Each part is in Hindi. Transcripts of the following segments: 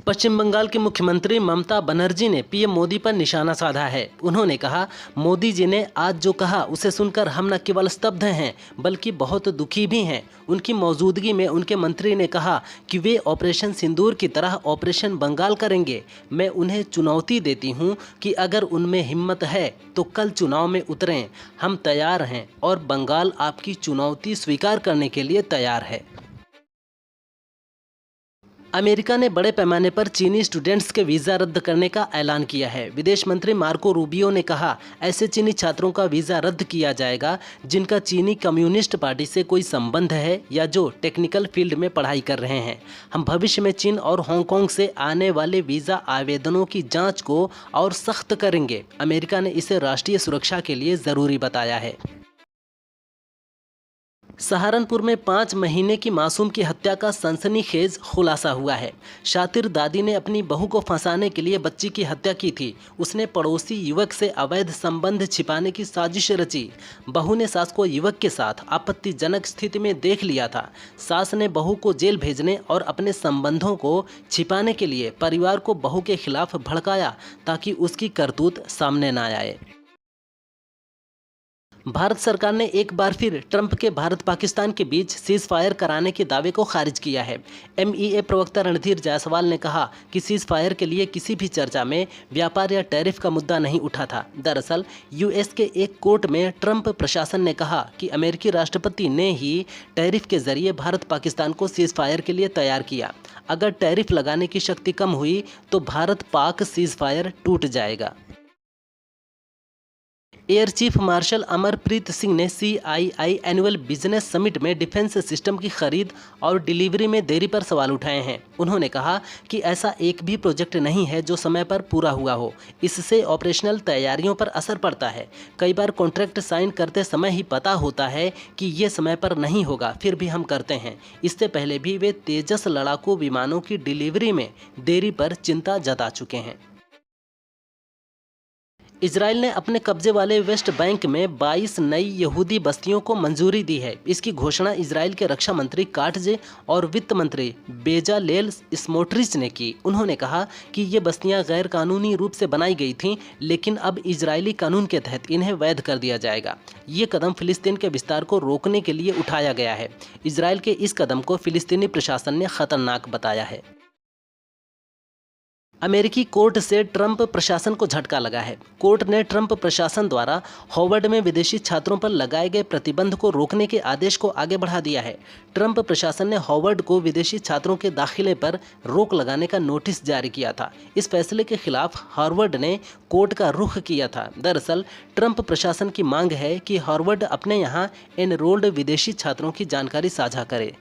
पश्चिम बंगाल की मुख्यमंत्री ममता बनर्जी ने पीएम मोदी पर निशाना साधा है। उन्होंने कहा, मोदी जी ने आज जो कहा उसे सुनकर हम न केवल स्तब्ध हैं बल्कि बहुत दुखी भी हैं। उनकी मौजूदगी में उनके मंत्री ने कहा कि वे ऑपरेशन सिंदूर की तरह ऑपरेशन बंगाल करेंगे। मैं उन्हें चुनौती देती हूं कि अगर उनमें हिम्मत है तो कल चुनाव में उतरें। हम तैयार हैं और बंगाल आपकी चुनौती स्वीकार करने के लिए तैयार है। अमेरिका ने बड़े पैमाने पर चीनी स्टूडेंट्स के वीज़ा रद्द करने का ऐलान किया है। विदेश मंत्री मार्को रूबियो ने कहा, ऐसे चीनी छात्रों का वीज़ा रद्द किया जाएगा जिनका चीनी कम्युनिस्ट पार्टी से कोई संबंध है या जो टेक्निकल फील्ड में पढ़ाई कर रहे हैं। हम भविष्य में चीन और हांगकांग से आने वाले वीज़ा आवेदनों की जाँच को और सख्त करेंगे। अमेरिका ने इसे राष्ट्रीय सुरक्षा के लिए ज़रूरी बताया है। सहारनपुर में 5 महीने की मासूम की हत्या का सनसनीखेज खुलासा हुआ है। शातिर दादी ने अपनी बहू को फंसाने के लिए बच्ची की हत्या की थी। उसने पड़ोसी युवक से अवैध संबंध छिपाने की साजिश रची। बहू ने सास को युवक के साथ आपत्तिजनक स्थिति में देख लिया था। सास ने बहू को जेल भेजने और अपने संबंधों को छिपाने के लिए परिवार को बहू के खिलाफ भड़काया ताकि उसकी करतूत सामने न आए। भारत सरकार ने एक बार फिर ट्रंप के भारत पाकिस्तान के बीच सीज फायर कराने के दावे को खारिज किया है। एमईए प्रवक्ता रणधीर जायसवाल ने कहा कि सीज फायर के लिए किसी भी चर्चा में व्यापार या टैरिफ का मुद्दा नहीं उठा था। दरअसल यूएस के एक कोर्ट में ट्रंप प्रशासन ने कहा कि अमेरिकी राष्ट्रपति ने ही टैरिफ के जरिए भारत पाकिस्तान को सीज फायर के लिए तैयार किया। अगर टैरिफ लगाने की शक्ति कम हुई तो भारत पाक सीज फायर टूट जाएगा। Air chief marshal Amarpreet Singh ने CII एनुअल बिजनेस समिट में डिफेंस सिस्टम की खरीद और डिलीवरी में देरी पर सवाल उठाए हैं। उन्होंने कहा कि ऐसा एक भी प्रोजेक्ट नहीं है जो समय पर पूरा हुआ हो। इससे ऑपरेशनल तैयारियों पर असर पड़ता है। कई बार कॉन्ट्रैक्ट साइन करते समय ही पता होता है कि ये समय पर नहीं होगा, फिर भी हम करते हैं। इससे पहले भी वे तेजस लड़ाकू विमानों की डिलीवरी में देरी पर चिंता जता चुके हैं। इजराइल ने अपने कब्जे वाले वेस्ट बैंक में 22 नई यहूदी बस्तियों को मंजूरी दी है। इसकी घोषणा इजराइल के रक्षा मंत्री काटजे और वित्त मंत्री बेजालेल स्मोट्रिच ने की। उन्होंने कहा कि ये बस्तियां गैर कानूनी रूप से बनाई गई थीं, लेकिन अब इजरायली कानून के तहत इन्हें वैध कर दिया जाएगा। ये कदम फिलिस्तीन के विस्तार को रोकने के लिए उठाया गया है। इजराइल के इस कदम को फिलिस्तीनी प्रशासन ने खतरनाक बताया है। अमेरिकी कोर्ट से ट्रंप प्रशासन को झटका लगा है। कोर्ट ने ट्रंप प्रशासन द्वारा हार्वर्ड में विदेशी छात्रों पर लगाए गए प्रतिबंध को रोकने के आदेश को आगे बढ़ा दिया है। ट्रंप प्रशासन ने हार्वर्ड को विदेशी छात्रों के दाखिले पर रोक लगाने का नोटिस जारी किया था। इस फैसले के खिलाफ हार्वर्ड ने कोर्ट का रुख किया था। दरअसल ट्रंप प्रशासन की मांग है कि हार्वर्ड अपने यहाँ एनरोल्ड विदेशी छात्रों की जानकारी साझा करे।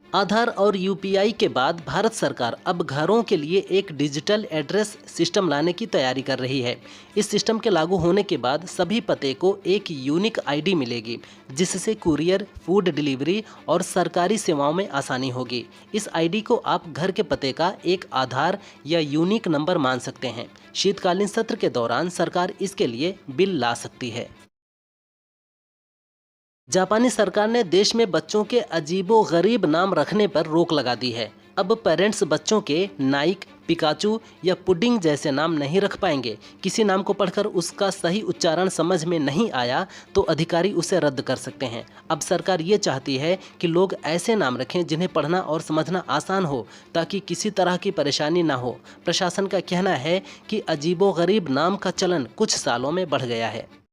आधार और यूपीआई के बाद भारत सरकार अब घरों के लिए एक डिजिटल एड्रेस सिस्टम लाने की तैयारी कर रही है। इस सिस्टम के लागू होने के बाद सभी पते को एक यूनिक आईडी मिलेगी, जिससे कुरियर, फूड डिलीवरी और सरकारी सेवाओं में आसानी होगी। इस आईडी को आप घर के पते का एक आधार या यूनिक नंबर मान सकते हैं। शीतकालीन सत्र के दौरान सरकार इसके लिए बिल ला सकती है। जापानी सरकार ने देश में बच्चों के अजीबो-गरीब नाम रखने पर रोक लगा दी है। अब पेरेंट्स बच्चों के नाइक, पिकाचू या पुडिंग जैसे नाम नहीं रख पाएंगे। किसी नाम को पढ़कर उसका सही उच्चारण समझ में नहीं आया तो अधिकारी उसे रद्द कर सकते हैं। अब सरकार ये चाहती है कि लोग ऐसे नाम रखें जिन्हें पढ़ना और समझना आसान हो, ताकि किसी तरह की परेशानी ना हो। प्रशासन का कहना है कि अजीबो-गरीब नाम का चलन कुछ सालों में बढ़ गया है।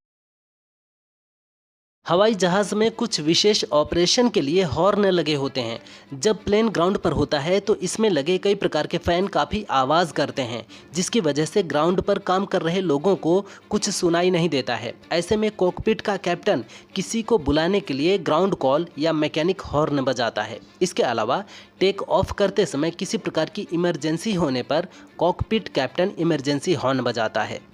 हवाई जहाज़ में कुछ विशेष ऑपरेशन के लिए हॉर्न लगे होते हैं। जब प्लेन ग्राउंड पर होता है तो इसमें लगे कई प्रकार के फ़ैन काफ़ी आवाज़ करते हैं, जिसकी वजह से ग्राउंड पर काम कर रहे लोगों को कुछ सुनाई नहीं देता है। ऐसे में कॉकपिट का कैप्टन किसी को बुलाने के लिए ग्राउंड कॉल या मैकेनिक हॉर्न बजाता है। इसके अलावा टेक ऑफ करते समय किसी प्रकार की इमरजेंसी होने पर कॉकपिट कैप्टन इमरजेंसी हॉर्न बजाता है।